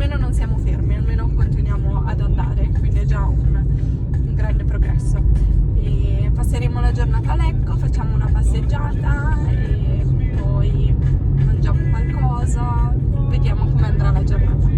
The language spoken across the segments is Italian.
almeno non siamo fermi, almeno continuiamo ad andare, quindi è già un grande progresso. E passeremo la giornata a Lecco, facciamo una passeggiata e poi mangiamo qualcosa, vediamo come andrà la giornata.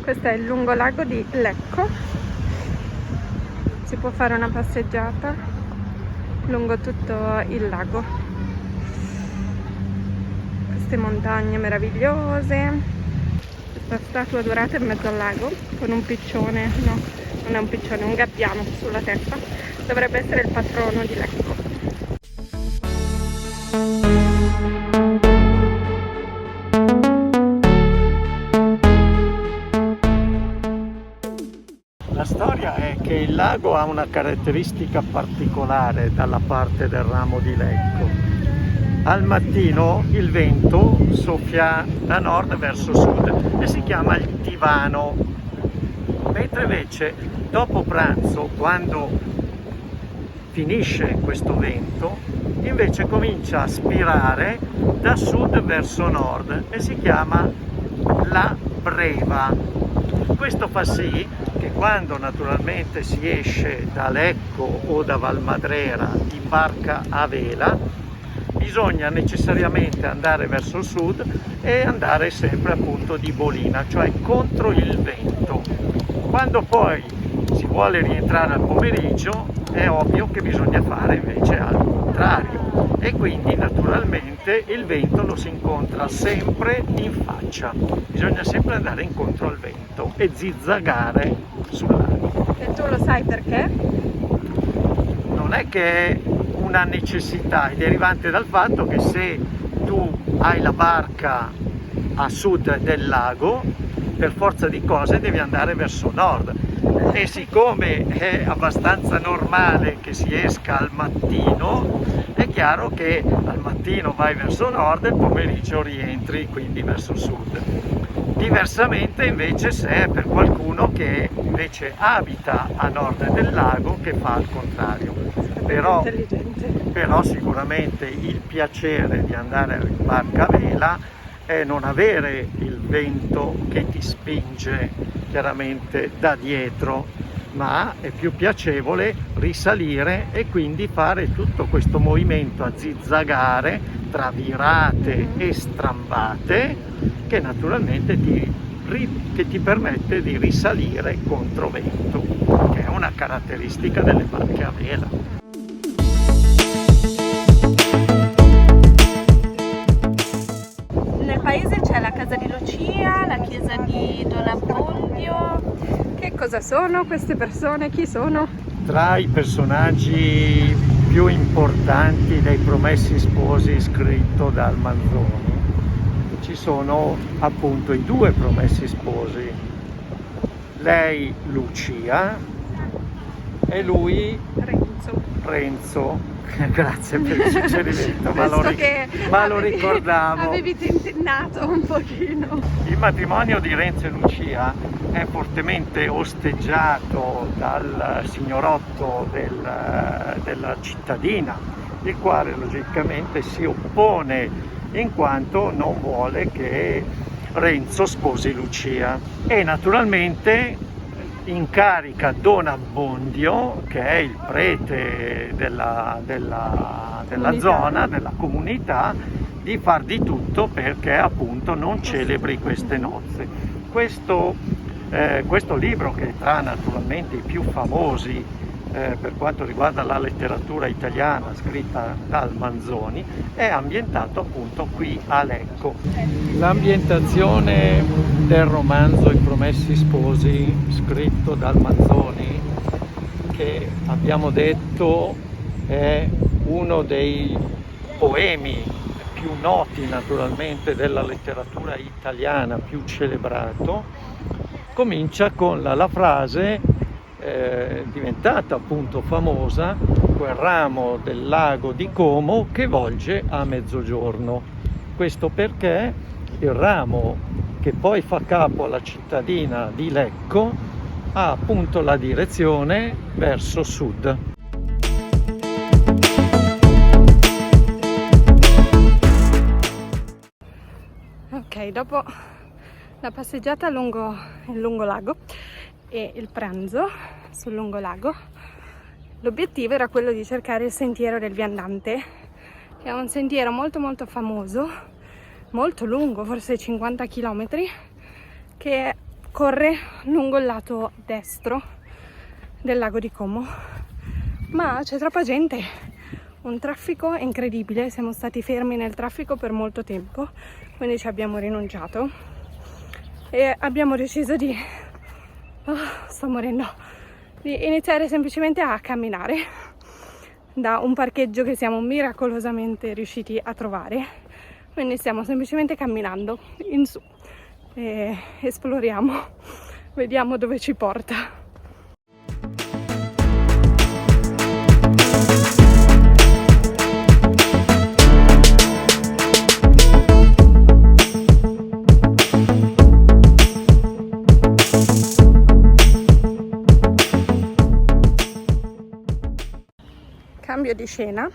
Questo è il lungolago di Lecco, si può fare una passeggiata lungo tutto il lago. Queste montagne meravigliose, questa statua dorata in mezzo al lago con un piccione, no, non è un piccione, è un gabbiano sulla testa, dovrebbe essere il patrono di Lecco. La storia è che il lago ha una caratteristica particolare dalla parte del ramo di Lecco. Al mattino il vento soffia da nord verso sud e si chiama il Tivano, mentre invece dopo pranzo, quando finisce questo vento, invece comincia a spirare da sud verso nord e si chiama la Breva. Questo fa sì che quando naturalmente si esce da Lecco o da Valmadrera in barca a vela, bisogna necessariamente andare verso il sud e andare sempre appunto di bolina, cioè contro il vento. Quando poi si vuole rientrare al pomeriggio è ovvio che bisogna fare invece al contrario e quindi naturalmente il vento lo si incontra sempre in faccia, bisogna sempre andare incontro al vento e zizzagare sul lago. E tu lo sai perché? Non è che è una necessità, è derivante dal fatto che se tu hai la barca a sud del lago, per forza di cose devi andare verso nord. E siccome è abbastanza normale che si esca al mattino, è chiaro che al mattino vai verso nord e il pomeriggio rientri quindi verso sud. Diversamente invece se è per qualcuno che invece abita a nord del lago che fa il contrario. Però sicuramente il piacere di andare in barca a vela è non avere il vento che ti spinge chiaramente da dietro, ma è più piacevole risalire e quindi fare tutto questo movimento a zizzagare tra virate e strambate che naturalmente ti permette di risalire contro vento, che è una caratteristica delle barche a vela. Nel paese c'è la casa di Lucia, la chiesa di Don Abbondio. Che cosa sono queste persone? Chi sono? Tra i personaggi più importanti dei Promessi Sposi scritto dal Manzoni ci sono appunto i due Promessi Sposi, lei Lucia e lui Renzo. Grazie per il suggerimento, ma lo ricordavo. Avevi tentennato un pochino. Il matrimonio di Renzo e Lucia è fortemente osteggiato dal signorotto della cittadina, il quale logicamente si oppone in quanto non vuole che Renzo sposi Lucia e naturalmente incarica Don Abbondio, che è il prete della zona, della comunità, di far di tutto perché appunto non celebri queste nozze. Questo libro, che è tra naturalmente i più famosi per quanto riguarda la letteratura italiana scritta dal Manzoni, è ambientato appunto qui a Lecco. L'ambientazione del romanzo I Promessi Sposi scritto dal Manzoni, che abbiamo detto è uno dei poemi più noti naturalmente della letteratura italiana, più celebrato, comincia con la frase diventata appunto famosa, quel ramo del lago di Como che volge a mezzogiorno. Questo perché il ramo che poi fa capo alla cittadina di Lecco ha appunto la direzione verso sud. Ok, dopo la passeggiata lungo il lungolago e il pranzo sul lungolago, l'obiettivo era quello di cercare il sentiero del viandante, che è un sentiero molto molto famoso, molto lungo, forse 50 km, che corre lungo il lato destro del lago di Como. Ma c'è troppa gente, un traffico incredibile, siamo stati fermi nel traffico per molto tempo, quindi ci abbiamo rinunciato e abbiamo deciso di sto morendo, di iniziare semplicemente a camminare da un parcheggio che siamo miracolosamente riusciti a trovare. Quindi stiamo semplicemente camminando in su e esploriamo, vediamo dove ci porta. Cambio di scena,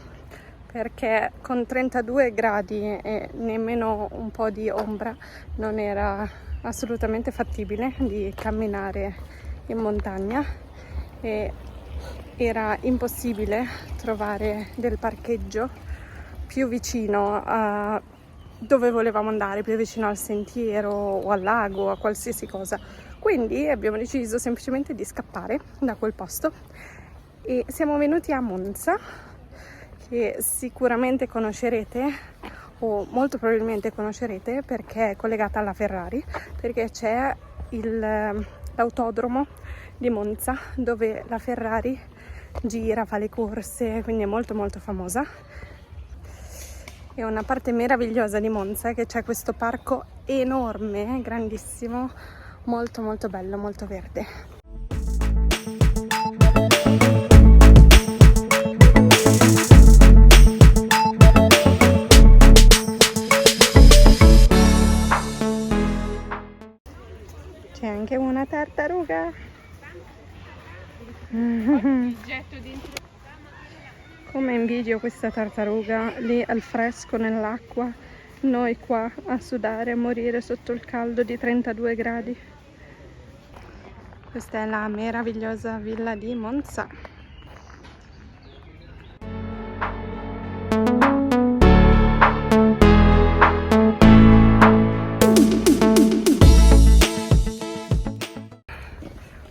perché con 32 gradi e nemmeno un po' di ombra non era assolutamente fattibile di camminare in montagna e era impossibile trovare del parcheggio più vicino a dove volevamo andare, più vicino al sentiero o al lago, a qualsiasi cosa. Quindi abbiamo deciso semplicemente di scappare da quel posto e siamo venuti a Monza, che sicuramente conoscerete o molto probabilmente conoscerete perché è collegata alla Ferrari, perché c'è l'autodromo di Monza dove la Ferrari gira, fa le corse, quindi è molto molto famosa. E una parte meravigliosa di Monza è che c'è questo parco enorme, grandissimo, molto molto bello, molto verde. C'è anche una tartaruga. Come invidio questa tartaruga lì al fresco nell'acqua, noi qua a sudare, a morire sotto il caldo di 32 gradi. Questa è la meravigliosa villa di Monza.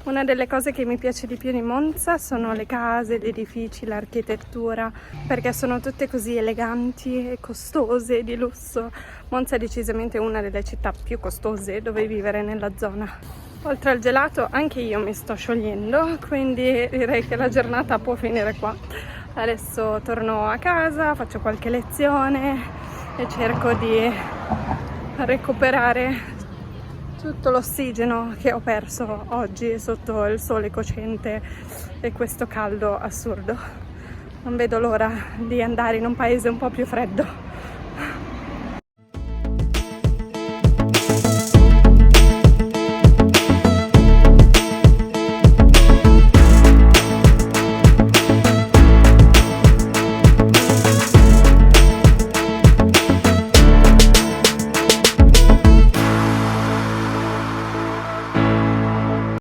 Una delle cose che mi piace di più di Monza sono le case, gli edifici, l'architettura, perché sono tutte così eleganti e costose, di lusso. Monza è decisamente una delle città più costose dove vivere nella zona. Oltre al gelato anche io mi sto sciogliendo, quindi direi che la giornata può finire qua. Adesso torno a casa, faccio qualche lezione e cerco di recuperare tutto l'ossigeno che ho perso oggi sotto il sole cocente e questo caldo assurdo. Non vedo l'ora di andare in un paese un po' più freddo.